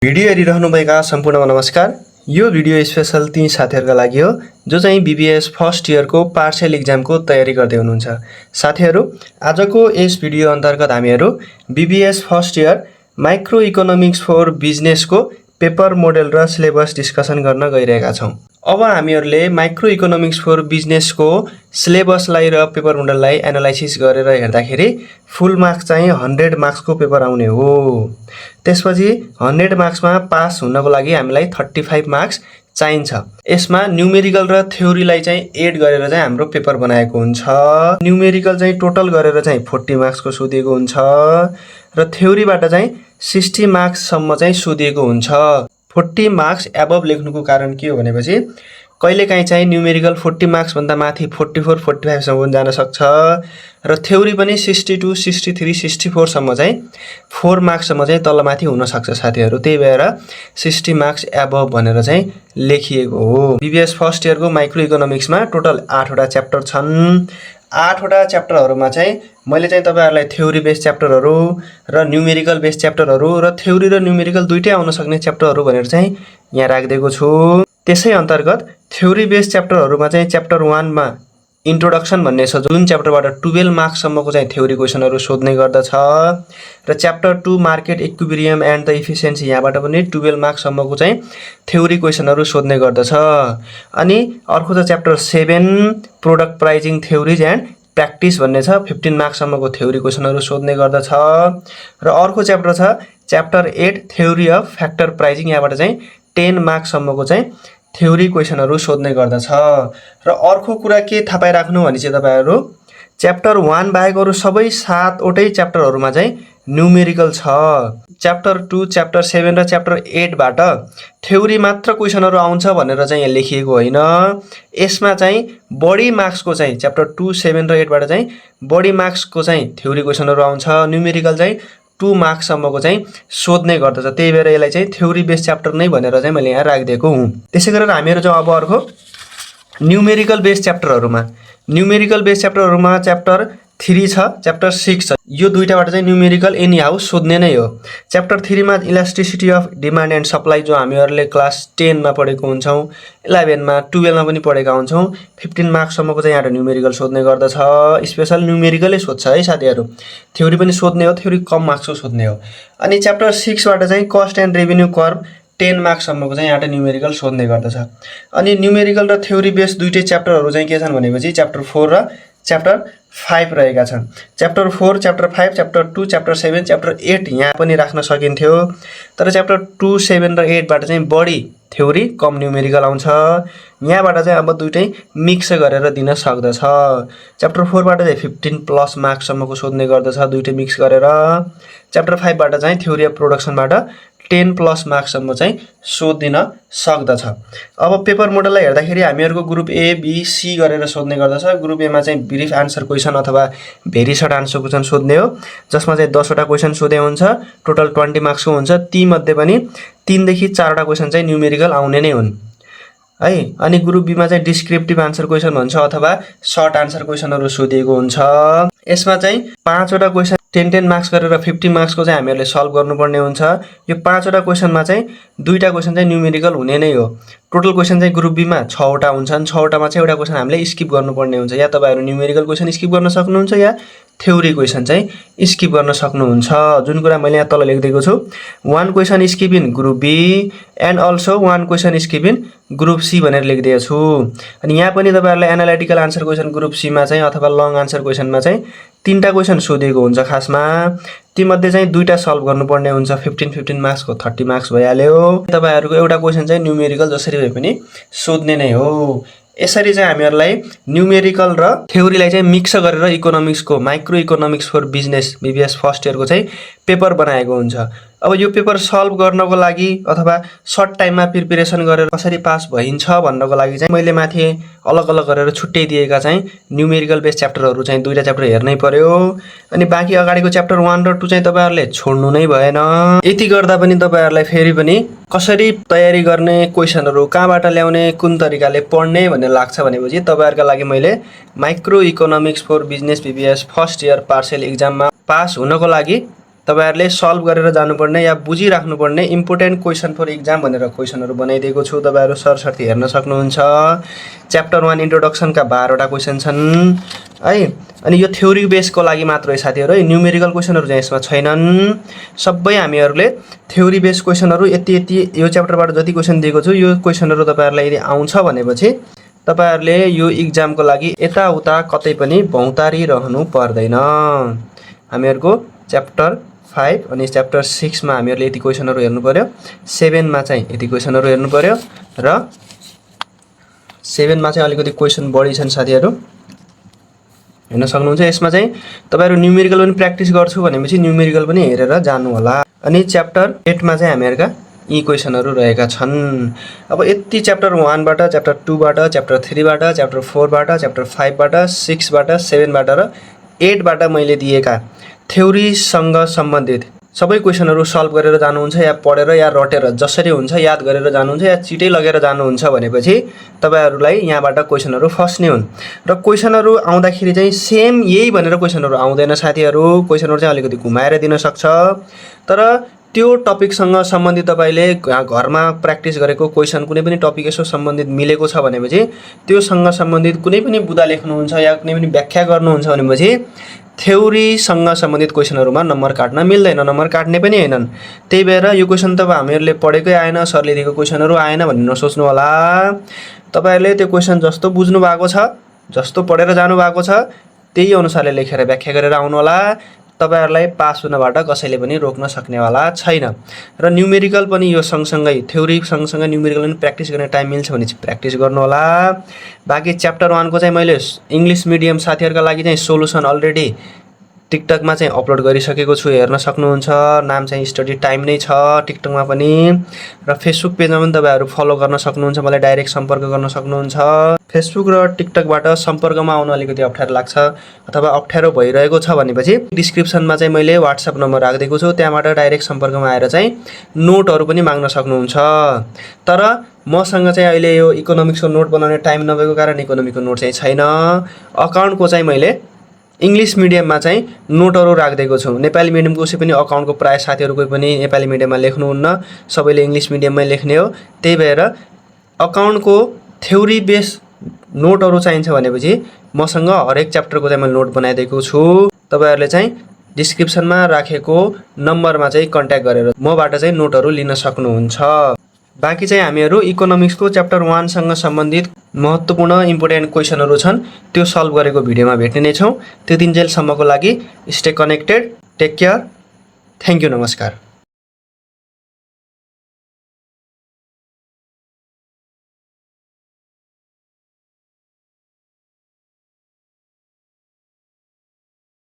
Video हेरिरहनुभएका सम्पूर्णमा नमस्कार। यो भिडियो स्पेशल ती साथीहरुका लागि हो जो चाहिँ बीबीएस फर्स्ट इयरको पार्शियल एक्जामको तयारी गर्दै हुनुहुन्छ। साथीहरु, आजको यस भिडियो अन्तर्गत हामीहरु BBS first year micro economics for बिजनेसको पेपर मोडेल र सिलेबस डिस्कसन गर्न गइरहेका छौं। अब हामीहरुले माइक्रो इकोनोमिक्स फर बिजनेसको सिलेबसलाई र पेपर मोडेललाई एनालाइसिस गरेर हेर्दाखेरि फुल मार्क्स चाहिँ 100 मार्क्सको पेपर आउने हो। त्यसपछि 100 मार्क्समा पास हुनको लागि हामीलाई 35 मार्क्स चाहिन्छ। यसमा न्यूमेरिकल र थ्योरीलाई चाहिँ एड गरेर चाहिँ हाम्रो पेपर बनाएको हुन्छ। न्यूमेरिकल चाहिँ टोटल गरेर चाहिँ 40 मार्क्सको सोधिएको हुन्छ र थ्योरीबाट चाहिँ 60 मार्क्स सम्म चाहिँ सोधिएको हुन्छ। 40 मार्क्स एबभ लेख्नुको कारण के हो भनेपछि कहिलेकाहीँ चाहिँ न्यूमेरिकल 40 मार्क्स भन्दा माथि 44 45 सम्म पनि जान सक्छ र थ्योरी पनि 62 63 64 सम्म चाहिँ 4 मार्क्स सम्म चाहिँ तलमाथि हुन सक्छ साथीहरु। त्यही भएर 60 मार्क्स एबभ भनेर चाहिँ लेखिएको हो। बीबीएस फर्स्ट इयरको माइक्रो इकोनोमिक्समा टोटल 8 वटा च्याप्टर छन्। 8 वटा च्याप्टरहरुमा चाहिँ मैले चाहिँ तपाईहरुलाई थ्योरी बेस्ड च्याप्टरहरु र न्यूमेरिकल बेस्ड च्याप्टरहरु र थ्योरी र न्यूमेरिकल दुईटै आउन सक्ने च्याप्टरहरु भनेर चाहिँ यहाँ राख्दिएको छु। त्यसै अन्तर्गत थ्योरी बेस्ड च्याप्टरहरुमा चाहिँ च्याप्टर 1 मा इन्ट्रोडक्सन भन्ने छ जुन च्याप्टरबाट 12 मार्क्स सम्मको चाहिँ थ्योरी क्वेशनहरु सोध्ने गर्दछ र chapter 2 market equilibrium and the efficiency यहाँबाट पनि 12 मार्क्स सम्मको चाहिँ थ्योरी क्वेशनहरु सोध्ने गर्दछ। अनि अर्को छ chapter 7 product pricing theories and practice भन्ने छ 15 मार्क्स सम्मको थ्योरी क्वेशनहरु सोध्ने गर्दछ र अर्को च्याप्टर छ chapter 8 theory of factor pricing यहाँबाट चाहिँ 10 मार्क्स सम्मको चाहिँ थ्योरी क्वेशनहरु सोध्ने गर्दछ। र अर्को कुरा के थाहा पाइराख्नु भने चाहिँ तपाईहरु च्याप्टर 1 बाहेक अरु सबै 7 वटै च्याप्टरहरुमा चाहिँ न्यूमेरिकल छ। च्याप्टर 2 च्याप्टर 7 र च्याप्टर 8 बाट थ्योरी मात्र क्वेशनहरु आउँछ भनेर चाहिँ यहाँ लेखिएको होइन। यसमा चाहिँ बढी मार्क्सको चाहिँ च्याप्टर 2 7 र 8 बाट चाहिँ बढी मार्क्सको चाहिँ थ्योरी क्वेशनहरु आउँछ। न्यूमेरिकल चाहिँ 2 मार्क्स सम्मको चाहिँ सोध्ने गर्दछ। त्यही भएर यसलाई चाहिँ थ्योरी बेस्ड च्याप्टर नै भनेर चाहिँ मैले यहाँ राखिदिएको हुँ। त्यसै गरेर हामीहरु चाहिँ अब अर्को न्यूमेरिकल बेस्ड च्याप्टरहरुमा च्याप्टर 3 छ, च्याप्टर 6 छ। यो दुईटाबाट चाहिँ न्यूमेरिकल एनी हाउ सोध्ने नै हो। च्याप्टर 3 मा elasticity of demand and supply जो हामीहरुले क्लास 10 मा पढेको हुन्छौं, 11 मा 12 मा पनि पढेका हुन्छौं। 15 मार्क्स सम्मको चाहिँ यहाँ न्यूमेरिकल सोध्ने गर्दछ। स्पेशल न्यूमेरिकलै सोध्छ है साथीहरु। थ्योरी पनि सोध्ने हो, थ्योरी कम मार्क्सको सोध्ने हो। अनि च्याप्टर 6 बाट चाहिँ cost and revenue curve 10 marks सम्मको चाहिँ यहाँ न्यूमेरिकल सोध्ने गर्दछ। अनि न्यूमेरिकल र थ्योरी बेस्ड दुईटै च्याप्टरहरु चाहिँ के छन् भनेपछि च्याप्टर 4 र च्याप्टर 5 रहेका छन्। Chapter 4 chapter 5 chapter 2 chapter 7 chapter 8 यहाँ पनि राख्न सकिन्थ्यो। तर च्याप्टर 2 7 र 8 बाट चाहिँ बढी थ्योरी कम न्यूमेरिकल आउँछ। यहाँबाट चाहिँ अब दुईटै मिक्स गरेर दिन सक्दछ। च्याप्टर 4 बाट चाहिँ 15 प्लस मार्क्स सम्मको सोध्ने गर्दछ दुईटै मिक्स गरेर। च्याप्टर 5 बाट चाहिँ थ्योरी अफ प्रोडक्सनबाट 10 प्लस मार्क्स सम्म चाहिँ सोधिन सक्दछ। अब पेपर मोडललाई हेर्दाखेरि हामीहरुको ग्रुप ए बी सी गरेर सोध्ने गर्दछ। ग्रुप ए मा चाहिँ ब्रीफ आन्सर क्वेशन अथवा भेरी सर्ट आन्सर क्वेशन सोध्ने हो जसमा चाहिँ 10 वटा क्वेशन सोधे हुन्छ। टोटल 20 मार्क्स को हुन्छ। ती मध्ये पनि 3 देखि 4 वटा क्वेशन चाहिँ न्यूमेरिकल आउने नै हुन् है। अनि ग्रुप बी मा चाहिँ डिस्क्रिप्टिभ आन्सर क्वेशन भन्छ अथवा सर्ट आन्सर क्वेशनहरु सोधिएको हुन्छ। यसमा चाहिँ 5 वटा क्वेशन 10 मार्क्स गरेर 50 मार्क्स को चाहिँ हामीहरुले सल्भ गर्नुपर्ने हुन्छ। यो 5 वटा क्वेशनमा चाहिँ दुईटा क्वेशन चाहिँ न्यूमेरिकल हुने नै हो। टोटल क्वेशन चाहिँ ग्रुप बी मा 6 वटा हुन्छन्। 6 वटामा चाहिँ एउटा क्वेशन हामीले स्किप गर्नुपर्ने हुन्छ। या तपाईहरु न्यूमेरिकल क्वेशन स्किप गर्न सक्नुहुन्छ या थ्योरी क्वेशन चाहिँ स्किप गर्न सक्नुहुन्छ। जुन कुरा मैले यहाँ तल लेखिदिएको छु 1 question skip in group B and also 1 question skip in group C भनेर लेखिदिएको छु। अनि यहाँ पनि तपाईहरुलाई analytical answer question group C मा चाहिँ अथवा लङ आन्सर क्वेशनमा चाहिँ 3टा क्वेशन सोधिएको हुन्छ खासमा। ती मध्ये चाहिँ दुईटा सल्भ गर्नुपर्ने हुन्छ। 15 मार्क्स को 30 मार्क्स भइहाल्यो। तपाईहरुको एउटा क्वेशन चाहिँ न्यूमेरिकल जसरी भए पनि सोध्ने नै हो। यसरी चाहिँ हामीहरुलाई न्यूमेरिकल र थ्योरीलाई चाहिँ मिक्स गरेर इकोनोमिक्सको micro economics for business BBS first इयरको चाहिँ पेपर बनाएको हुन्छ। अब यो पेपर सल्भ गर्नको लागि अथवा सर्ट टाइममा प्रिपरेसन गरेर कसरी पास भइन्छ भन्नको लागि चाहिँ मैले माथि अलग अलग गरेर छुट्टै दिएका चाहिँ न्यूमेरिकल बेस्ड च्याप्टरहरु चाहिँ दुईटा च्याप्टर हेर्नै पर्यो। अनि बाँकी अगाडिको च्याप्टर 1 र 2 चाहिँ तपाईहरुले छोड्नु नै भएन। यति गर्दा पनि तपाईहरुलाई फेरि पनि कसरी तयारी गर्ने, क्वेशनहरु कहाँबाट ल्याउने, कुन तरिकाले पढ्ने भन्ने लाग्छ भनेपछि तपाईहरुका लागि मैले micro economics for business BBS first year partial एक्जाममा पास हुनको लागि तपाईहरुले सल्भ गरेर जानुपर्ने या बुझिराख्नुपर्ने इम्पोर्टेन्ट क्वेशन फर एक्जाम भनेर क्वेशनहरु बनाइदिएको छु। तपाईहरु सरसर्ती हेर्न सक्नुहुन्छ। च्याप्टर 1 इन्ट्रोडक्सन का 12 वटा क्वेशन छन् है। अनि यो थ्योरी बेसको लागि मात्र हो साथीहरु है, न्यूमेरिकल क्वेशनहरु चाहिँ यसमा छैनन्। सबै हामीहरुले थ्योरी बेस क्वेशनहरु यति यो च्याप्टरबाट जति क्वेशन दिएको छु यो क्वेशनहरु तपाईहरुलाई यदि आउँछ भनेपछि तपाईहरुले यो एक्जामको लागि यताउता कतै पनि भौतारी रहनु पर्दैन। हामीहरुको च्याप्टर 5 अनि च्याप्टर 6 मा हामीहरुले यति क्वेशनहरु हेर्नु पर्यो, 7 मा चाहिँ यति क्वेशनहरु हेर्नु पर्यो र 7 मा चाहिँ अलिकति क्वेशन बढी छन् साथीहरु, हेर्न सक्नुहुन्छ। यसमा चाहिँ तपाईहरु न्यूमेरिकल पनि प्र्याक्टिस गर्छु भनेपछि न्यूमेरिकल पनि हेरेर जानु होला। अनि च्याप्टर 8 मा चाहिँ हामीहरुका यी क्वेशनहरु रहेका छन्। अब यति च्याप्टर 1 बाट, च्याप्टर 2 बाट, च्याप्टर 3 बाट, च्याप्टर 4 बाट, च्याप्टर 5 बाट, 6 बाट, 7 बाट र 8 बाट मैले दिएका थ्योरी सँग सम्बन्धित सबै क्वेशनहरु सल्भ गरेर जानुहुन्छ या पढेर या रटेर जसरी हुन्छ याद गरेर जानुहुन्छ या चिटै लगेर जानुहुन्छ भनेपछि तपाईहरुलाई यहाँबाट क्वेशनहरु फस्ने हुन्। र क्वेशनहरु आउँदाखेरि चाहिँ सेम यही भनेर क्वेशनहरु आउँदैन साथीहरु, क्वेशनहरु चाहिँ अलिकति घुमाएर दिन सक्छ। तर त्यो टपिक सँग सम्बन्धित तपाईले घरमा प्र्याक्टिस गरेको क्वेशन कुनै पनि टपिक यसो सम्बन्धित मिलेको छ भनेपछि त्यो सँग सम्बन्धित कुनै पनि बुदा लेख्नुहुन्छ या कुनै पनि व्याख्या गर्नुहुन्छ भनेपछि थ्योरी सँग सम्बन्धित क्वेशनहरुमा नम्बर काट्न मिल्दैन, नम्बर काट्ने पनि हैनन्। त्यही भएर यो क्वेशन त हामीहरुले पढेकै आएन, सरले दिएको क्वेशनहरु आएन भन्ने नसोच्नु होला। तपाईहरुले त्यो क्वेशन जस्तो बुझ्नु भएको छ, जस्तो पढेर जानु भएको छ त्यही अनुसारले लेखेर व्याख्या गरेर आउनु होला। तपाईहरुलाई पास हुनबाट कसैले पनि रोक्न सक्नेवाला छैन। र न्यूमेरिकल पनि यो सँगसँगै थ्योरी सँगसँगै न्यूमेरिकल पनि प्र्याक्टिस गर्ने टाइम मिल्छ भने चाहिँ प्र्याक्टिस गर्नु होला। बाकी च्याप्टर 1 को चाहिँ मैले इंग्लिश मिडियम साथीहरुका लागि चाहिँ सोलुसन अलरेडी टिकटक मा चाहिँ अपलोड गरिसकेको छु, हेर्न सक्नुहुन्छ। नाम चाहिँ स्टडी टाइम नै छ टिकटक मा पनि, र फेसबुक पेजमा पनि तपाईहरु फलो गर्न सक्नुहुन्छ, मलाई डाइरेक्ट सम्पर्क गर्न सक्नुहुन्छ। फेसबुक र टिकटकबाट सम्पर्कमा आउन अलिकति अप्ठ्यारो लाग्छ अथवा अप्ठ्यारो भइरहेको छ भनेपछि डिस्क्रिप्सनमा चाहिँ मैले WhatsApp नम्बर राखिदिएको छु, त्यहाँबाट डाइरेक्ट सम्पर्कमा आएर चाहिँ नोटहरु पनि माग्न सक्नुहुन्छ। तर मसँग चाहिँ अहिले यो इकोनोमिक्सको नोट बनाउने टाइम नभएको कारण इकोनोमिक्सको नोट चाहिँ छैन। अकाउन्टको चाहिँ मैले इंग्लिश मिडियममा चाहिँ नोटहरु राखिदिएको छु। नेपाली मिडियमको उसै पनि अकाउन्टको प्राय साथीहरु कोही पनि नेपाली मिडियममा लेख्नुहुन्न, सबैले इंग्लिश मिडियममै लेख्ने हो। त्यही भएर अकाउन्टको थ्योरी बेस नोटहरु चाहिन्छ भनेपछि मसँग हरेक च्याप्टरको चाहिँ मैले नोट बनाइदिएको छु। तपाईहरुले चाहिँ डिस्क्रिप्सनमा राखेको नम्बरमा चाहिँ कन्ट्याक्ट गरेर मबाट चाहिँ नोटहरु लिन सक्नुहुन्छ। बाकी चाहिँ हामीहरु इकोनोमिक्सको च्याप्टर 1 सँग सम्बन्धित महत्त्वपूर्ण इम्पोर्टेन्ट क्वेशनहरु छन् त्यो सल्भ गरेको भिडियोमा भेट्ने नै छौं। त्यो दिनजेलसम्मको लागि stay connected, take care, thank you, नमस्कार।